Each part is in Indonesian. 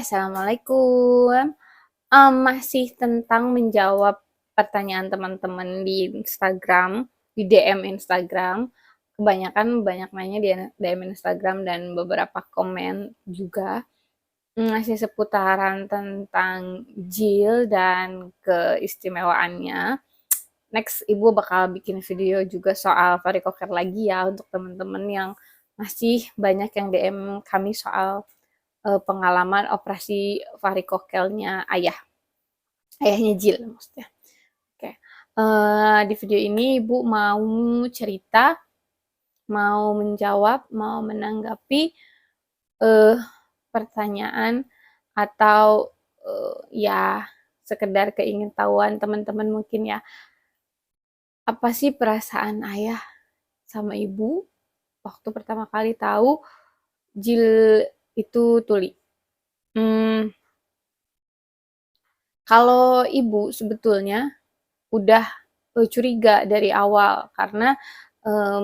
Assalamualaikum. Masih tentang menjawab pertanyaan teman-teman di Instagram, di DM Instagram. Kebanyakan banyak nanya di DM Instagram dan beberapa komen juga, masih seputaran tentang Jil dan keistimewaannya. Next, Ibu bakal bikin video juga soal varikoker lagi ya untuk teman-teman yang masih banyak yang DM kami soal pengalaman operasi varikokelnya ayahnya Jil maksudnya. Oke, di video ini Ibu mau cerita, mau menjawab, mau menanggapi eh, pertanyaan atau ya sekedar keingintahuan teman-teman mungkin ya. Apa sih perasaan ayah sama ibu waktu pertama kali tahu Jil itu tuli? Hmm, Kalau ibu sebetulnya udah curiga dari awal karena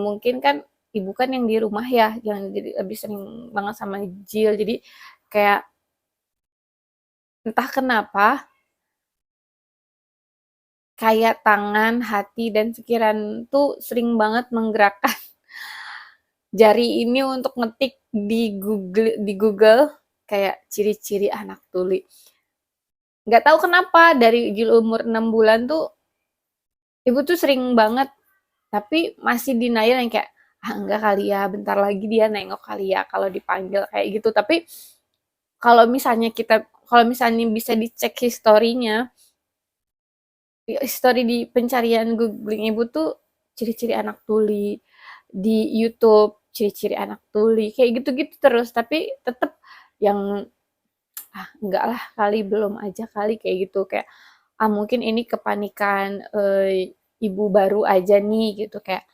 mungkin kan ibu kan yang di rumah ya, yang jadi lebih sering banget sama Jil. Jadi kayak entah kenapa kayak tangan, hati, dan pikiran tuh sering banget menggerakkan jari ini untuk ngetik di Google kayak ciri-ciri anak tuli. Nggak tahu kenapa dari Jil umur 6 bulan tuh ibu tuh sering banget tapi masih denial yang kayak enggak kali ya, bentar lagi dia nengok kali ya kalau dipanggil kayak gitu. Tapi kalau misalnya bisa dicek historinya, history di pencarian googling ibu tuh ciri-ciri anak tuli di YouTube, ciri-ciri anak tuli kayak gitu-gitu terus. Tapi tetap yang enggak lah kali, belum aja kali kayak gitu, kayak mungkin ini kepanikan ibu baru aja nih gitu, kayak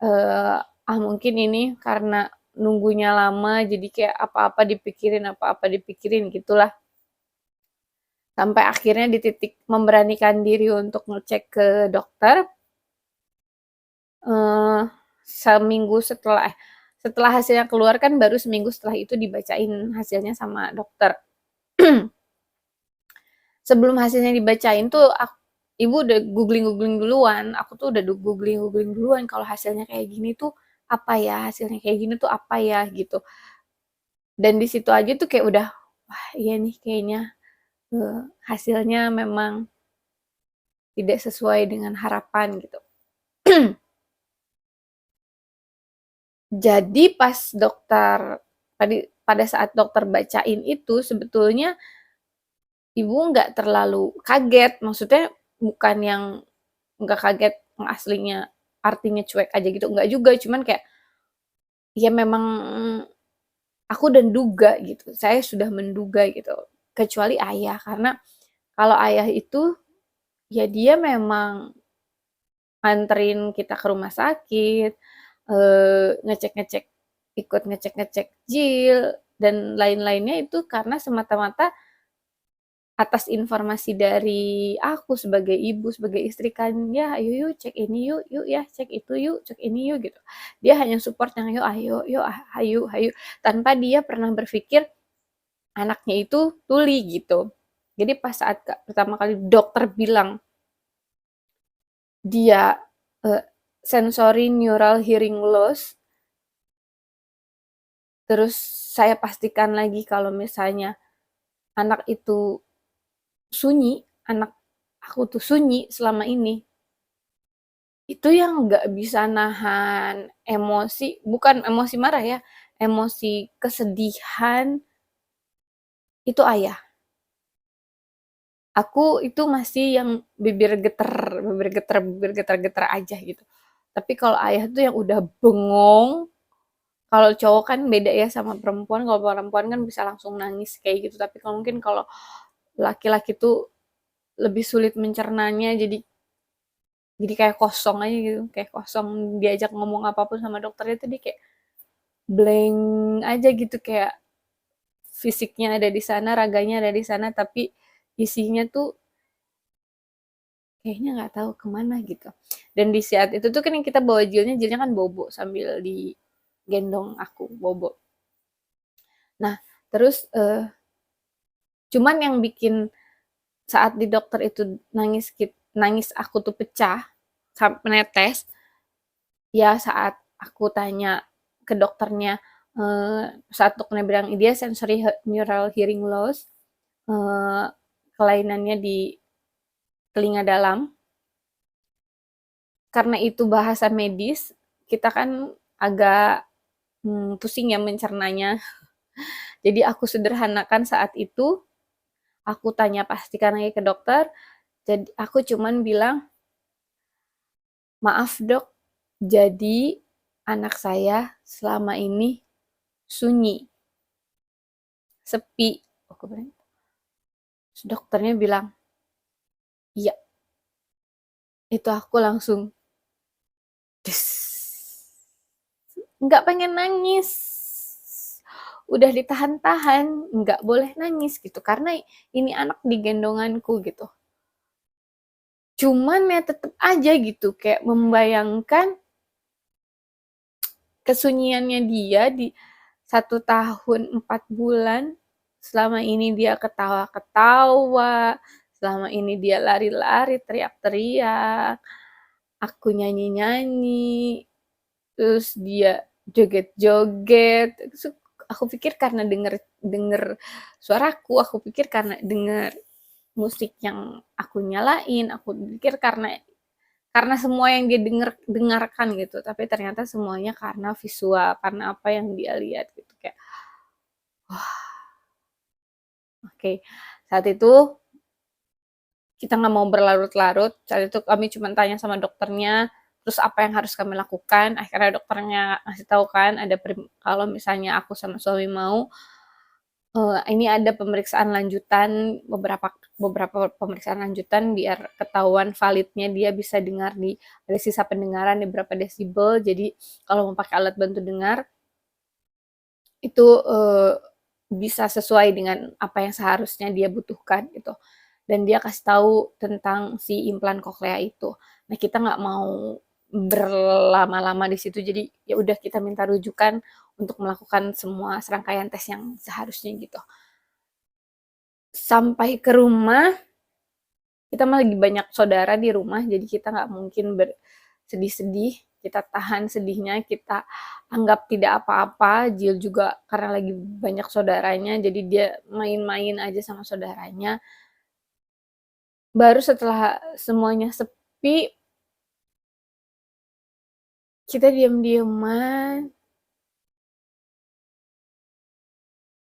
eh, mungkin ini karena nunggunya lama jadi kayak apa-apa dipikirin gitulah, sampai akhirnya di titik memberanikan diri untuk ngecek ke dokter. eh, Seminggu setelah hasilnya keluar, kan baru seminggu setelah itu dibacain hasilnya sama dokter. Sebelum hasilnya dibacain tuh ibu udah googling duluan, aku tuh udah googling duluan kalau hasilnya kayak gini tuh apa ya, hasilnya kayak gini tuh apa ya gitu. Dan di situ aja tuh kayak udah, wah iya nih kayaknya hasilnya memang tidak sesuai dengan harapan gitu. Jadi pas pada saat dokter bacain itu sebetulnya ibu nggak terlalu kaget, maksudnya bukan yang nggak kaget yang aslinya artinya cuek aja gitu, nggak juga, cuman kayak ya memang aku dan duga gitu, saya sudah menduga gitu, kecuali ayah, karena kalau ayah itu ya dia memang nganterin kita ke rumah sakit, ngecek-ngecek, ikut ngecek-ngecek Jil dan lain-lainnya itu karena semata-mata atas informasi dari aku sebagai ibu, sebagai istri kan, ya ayo yuk cek ini yuk, yuk ya cek itu yuk, cek ini yuk gitu. Dia hanya support yang yuk ayo, yuk ayo, ayo, tanpa dia pernah berpikir anaknya itu tuli gitu. Jadi pas saat pertama kali dokter bilang dia uh, sensory neural hearing loss, terus saya pastikan lagi kalau misalnya anak itu sunyi, anak aku tuh sunyi selama ini, itu yang nggak bisa nahan emosi, bukan emosi marah ya, emosi kesedihan, itu ayah. Aku itu masih yang bibir getar aja gitu. Tapi kalau ayah tuh yang udah bengong. Kalau cowok kan beda ya sama perempuan. Kalau perempuan kan bisa langsung nangis kayak gitu. Tapi kalau mungkin kalau laki-laki tuh lebih sulit mencernanya. Jadi kayak kosong aja gitu. Kayak kosong, diajak ngomong apapun sama dokternya tuh dia kayak blank aja gitu, kayak fisiknya ada di sana, raganya ada di sana, tapi isinya tuh kayaknya nggak tahu kemana gitu. Dan di saat itu tuh kan yang kita bawa Jilnya kan bobo sambil digendong aku bobo. Nah terus Cuman yang bikin saat di dokter itu nangis aku tuh pecah sampai netes, ya saat aku tanya ke dokternya, saat dokternya bilang dia sensory neural hearing loss, eee, kelainannya di telinga dalam. Karena itu bahasa medis, kita kan agak, pusing ya mencernanya. Jadi aku sederhanakan saat itu, aku tanya pastikan lagi ke dokter, jadi aku cuman bilang, "Maaf Dok, jadi anak saya selama ini sunyi, sepi." Aku bilang, terus dokternya bilang, "Iya." Itu aku langsung des, nggak pengen nangis. Udah ditahan-tahan, nggak boleh nangis gitu, karena ini anak di gendonganku gitu. Cuman ya tetep aja gitu, kayak membayangkan kesunyiannya dia di 1 tahun 4 bulan, selama ini dia ketawa-ketawa, selama ini dia lari-lari, teriak-teriak, aku nyanyi-nyanyi, terus dia joget-joget, terus aku pikir karena denger denger suaraku, aku pikir karena denger musik yang aku nyalain, aku pikir karena semua yang dia dengarkan gitu, tapi ternyata semuanya karena visual, karena apa yang dia lihat gitu, kayak, wah, oke. Saat itu kita nggak mau berlarut-larut, saat itu kami cuma tanya sama dokternya, terus apa yang harus kami lakukan, akhirnya dokternya ngasih tahu kan ada kalau misalnya aku sama suami mau, ini ada pemeriksaan lanjutan, beberapa beberapa pemeriksaan lanjutan biar ketahuan validnya dia bisa dengar ada sisa pendengaran di berapa desibel, jadi kalau mau pakai alat bantu dengar, itu, bisa sesuai dengan apa yang seharusnya dia butuhkan gitu. Dan dia kasih tahu tentang si implan koklea itu. Nah, kita nggak mau berlama-lama di situ, jadi ya udah kita minta rujukan untuk melakukan semua serangkaian tes yang seharusnya gitu. Sampai ke rumah, kita mah lagi banyak saudara di rumah, jadi kita nggak mungkin bersedih-sedih, kita tahan sedihnya, kita anggap tidak apa-apa. Jill juga karena lagi banyak saudaranya, jadi dia main-main aja sama saudaranya. Baru setelah semuanya sepi, kita diam-diaman,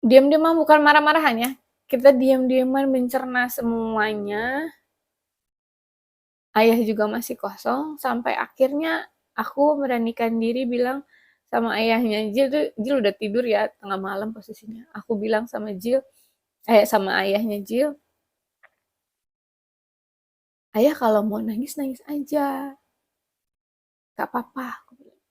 diam-diaman bukan marah-marahan ya, kita diam-diaman mencerna semuanya. Ayah juga masih kosong, sampai akhirnya aku beranikan diri bilang sama ayahnya Jill udah tidur ya, tengah malam posisinya. Aku bilang sama sama ayahnya Jill, "Ayah kalau mau nangis, nangis aja, gak apa-apa," aku bilang.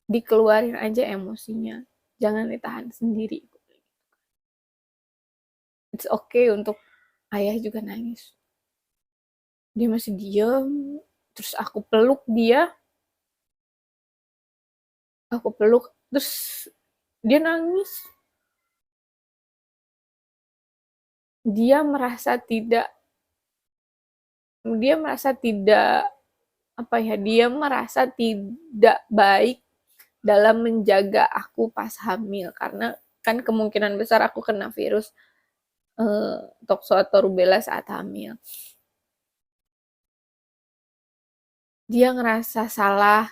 Dikeluarin aja emosinya, jangan ditahan sendiri. It's okay untuk ayah juga nangis. Dia masih diem, terus aku peluk, terus dia nangis. Dia merasa tidak, dia merasa tidak, apa ya, dia merasa tidak baik dalam menjaga aku pas hamil, karena kan kemungkinan besar aku kena virus tokso atau rubella saat hamil. Dia ngerasa salah,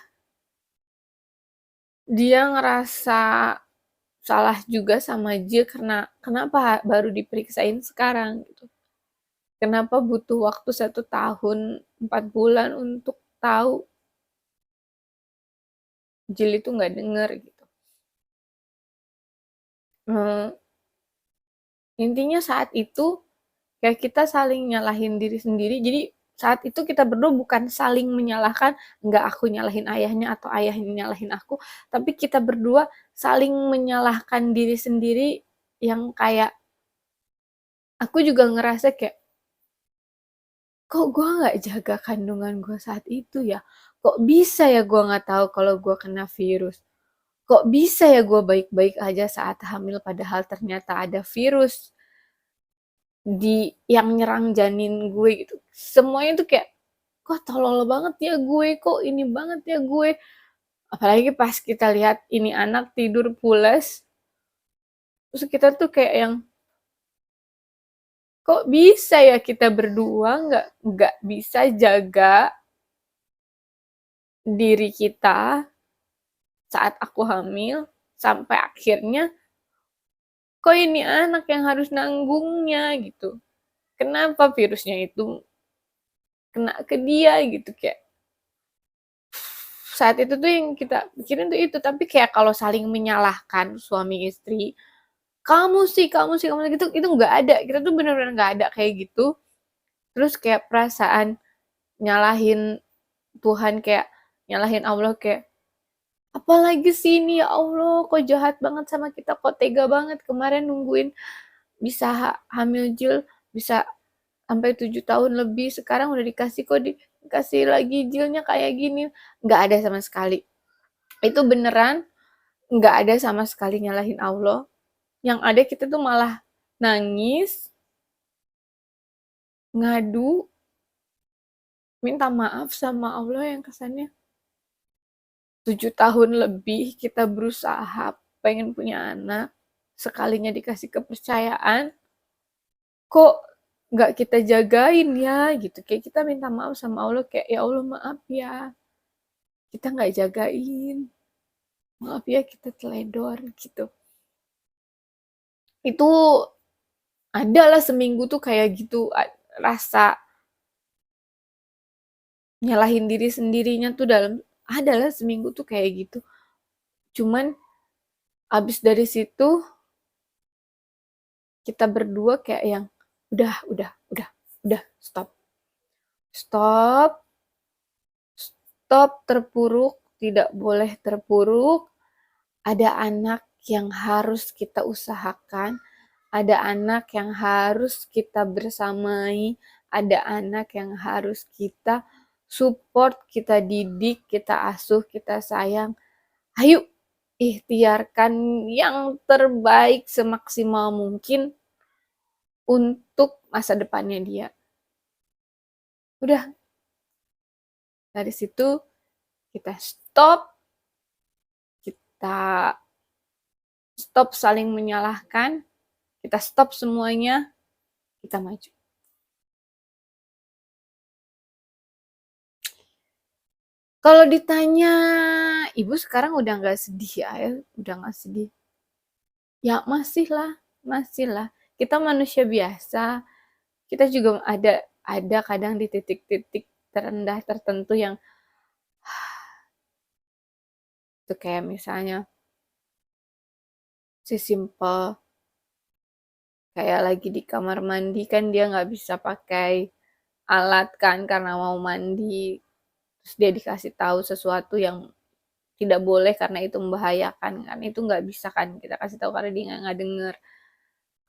dia ngerasa salah juga sama Jill karena kenapa baru diperiksain sekarang gitu. Kenapa butuh waktu 1 tahun 4 bulan untuk tahu Jill itu nggak denger gitu. Intinya saat itu kayak kita saling nyalahin diri sendiri. Jadi saat itu kita berdua bukan saling menyalahkan, nggak aku nyalahin ayahnya atau ayahnya nyalahin aku, tapi kita berdua saling menyalahkan diri sendiri yang kayak aku juga ngerasa kayak, kok gue nggak jaga kandungan gue saat itu ya? Kok bisa ya gue nggak tahu kalau gue kena virus? kok bisa ya gue baik-baik aja saat hamil padahal ternyata ada virus yang nyerang janin gue gitu. Semuanya tuh kayak, kok tolol banget ya gue, kok ini banget ya gue. Apalagi pas kita lihat ini anak tidur pules, terus kita tuh kayak yang, kok bisa ya kita berdua nggak bisa jaga diri kita saat aku hamil sampai akhirnya kok ini anak yang harus nanggungnya gitu. Kenapa virusnya itu kena ke dia gitu kayak saat itu tuh yang kita pikirin tuh itu, tapi kayak kalau saling menyalahkan suami istri, kamu sih kamu gitu, itu nggak ada, kita tuh benar-benar nggak ada kayak gitu. Terus kayak perasaan nyalahin Tuhan, kayak nyalahin Allah, kayak apalagi sih ini ya Allah, kok jahat banget sama kita, kok tega banget kemarin nungguin bisa hamil Jil bisa sampai 7 tahun lebih, sekarang udah dikasih, kok dikasih lagi Jilnya kayak gini. Nggak ada sama sekali, itu beneran nggak ada sama sekali nyalahin Allah. Yang ada kita tuh malah nangis, ngadu, minta maaf sama Allah yang kesannya 7 tahun lebih kita berusaha pengen punya anak, sekalinya dikasih kepercayaan, kok nggak kita jagain ya gitu. Kayak kita minta maaf sama Allah, kayak ya Allah maaf ya, kita nggak jagain, maaf ya kita teledor gitu. Itu adalah seminggu tuh kayak gitu, rasa nyalahin diri sendirinya tuh adalah seminggu tuh kayak gitu. Cuman abis dari situ kita berdua kayak yang udah, stop. Stop, stop terpuruk, tidak boleh terpuruk. Ada anak yang harus kita usahakan, ada anak yang harus kita bersamai, ada anak yang harus kita support, kita didik, kita asuh, kita sayang. Ayo, ikhtiarkan yang terbaik semaksimal mungkin untuk masa depannya dia. Udah, dari situ kita kita stop saling menyalahkan, kita stop semuanya, kita maju. Kalau ditanya, ibu sekarang udah nggak sedih ya, udah nggak sedih. Ya masih lah. Kita manusia biasa, kita juga ada kadang di titik-titik terendah tertentu yang itu kayak misalnya si simple kayak lagi di kamar mandi kan dia nggak bisa pakai alat kan karena mau mandi, terus dia dikasih tahu sesuatu yang tidak boleh karena itu membahayakan kan, itu nggak bisa kan kita kasih tahu karena dia nggak denger.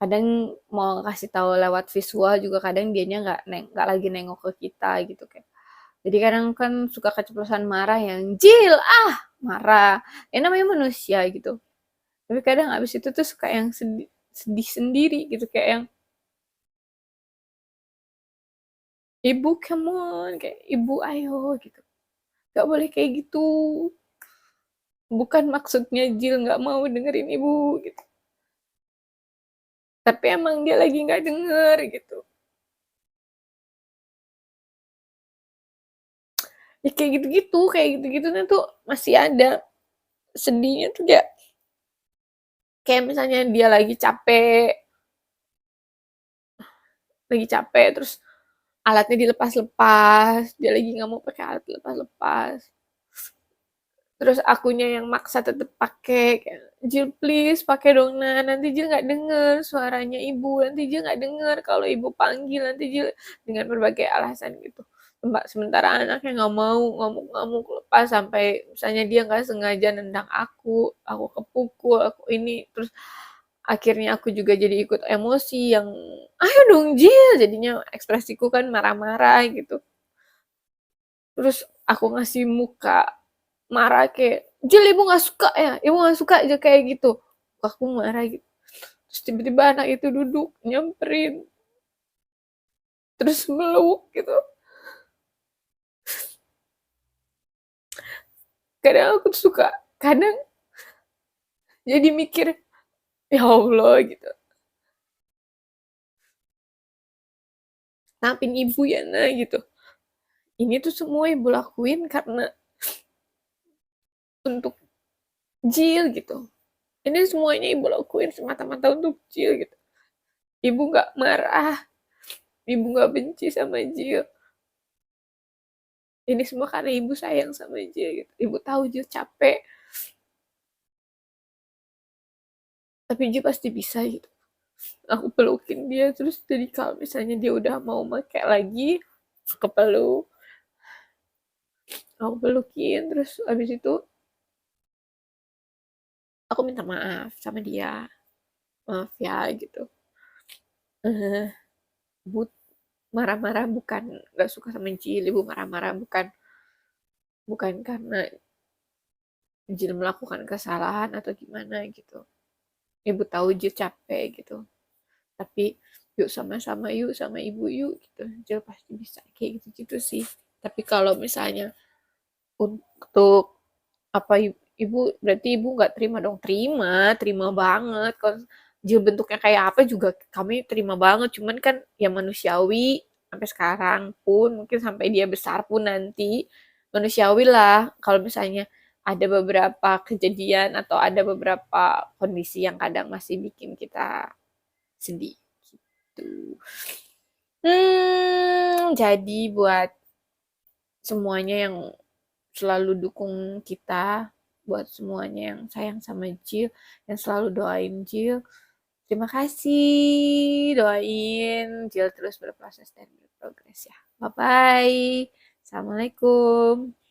Kadang mau kasih tahu lewat visual juga kadang dianya nggak lagi nengok ke kita gitu kan. Jadi kadang kan suka keceplosan marah yang Jil marah, ya namanya manusia gitu. Tapi kadang abis itu tuh suka yang sedih sendiri gitu, kayak yang ibu come on, kayak ibu ayo gitu, gak boleh kayak gitu, bukan maksudnya Jil gak mau dengerin ibu gitu, tapi emang dia lagi gak denger gitu. Ya kayak gitu-gitu tuh masih ada sedihnya tuh, kayak misalnya dia lagi capek terus alatnya dilepas-lepas, dia lagi nggak mau pakai alat lepas-lepas, terus akunya yang maksa tetep pakai, kayak Jil please pakai dong, nah nanti Jil nggak denger suaranya ibu, nanti Jil nggak denger kalau ibu panggil, nanti Jil dengan berbagai alasan gitu. Mbak sementara anaknya nggak mau, ngamuk-ngamuk lepas sampai misalnya dia nggak sengaja nendang aku kepukul, aku ini, terus akhirnya aku juga jadi ikut emosi yang ayo dong Jil, jadinya ekspresiku kan marah-marah gitu. Terus aku ngasih muka marah kayak "Jil, ibu nggak suka ya? Ibu nggak suka aja kayak gitu." Aku marah gitu. Terus tiba-tiba anak itu duduk, nyamperin, terus meluk gitu. Kadang aku tuh suka, kadang jadi mikir, ya Allah gitu. Maafin ibu ya nah gitu. Ini tuh semua ibu lakuin karena untuk Jil gitu. Ini semuanya ibu lakuin semata-mata untuk Jil gitu. Ibu nggak marah, ibu nggak benci sama Jil. Ini semua karena ibu sayang sama Jil gitu. Ibu tahu Jil capek, tapi Jil pasti bisa gitu. Aku pelukin dia terus jadi kalau misalnya dia udah mau pakai lagi, aku peluk, aku pelukin terus abis itu aku minta maaf sama dia, maaf ya gitu. Ibu marah-marah bukan nggak suka sama Jil, ibu marah-marah bukan bukan karena Jil melakukan kesalahan atau gimana gitu. Ibu tahu Jil capek gitu, tapi yuk sama-sama yuk sama ibu yuk gitu. Jil pasti bisa kayak gitu-gitu sih. Tapi kalau misalnya untuk apa ibu berarti ibu nggak terima dong? Terima, terima banget. Kalau Jil bentuknya kayak apa juga kami terima banget. Cuman kan ya manusiawi sampai sekarang pun mungkin sampai dia besar pun nanti manusiawi lah kalau misalnya ada beberapa kejadian atau ada beberapa kondisi yang kadang masih bikin kita sedih gitu. Jadi buat semuanya yang selalu dukung kita, buat semuanya yang sayang sama Jill, yang selalu doain Jill. Terima kasih, doain Jill terus berproses dan berprogres ya. Bye-bye. Assalamualaikum.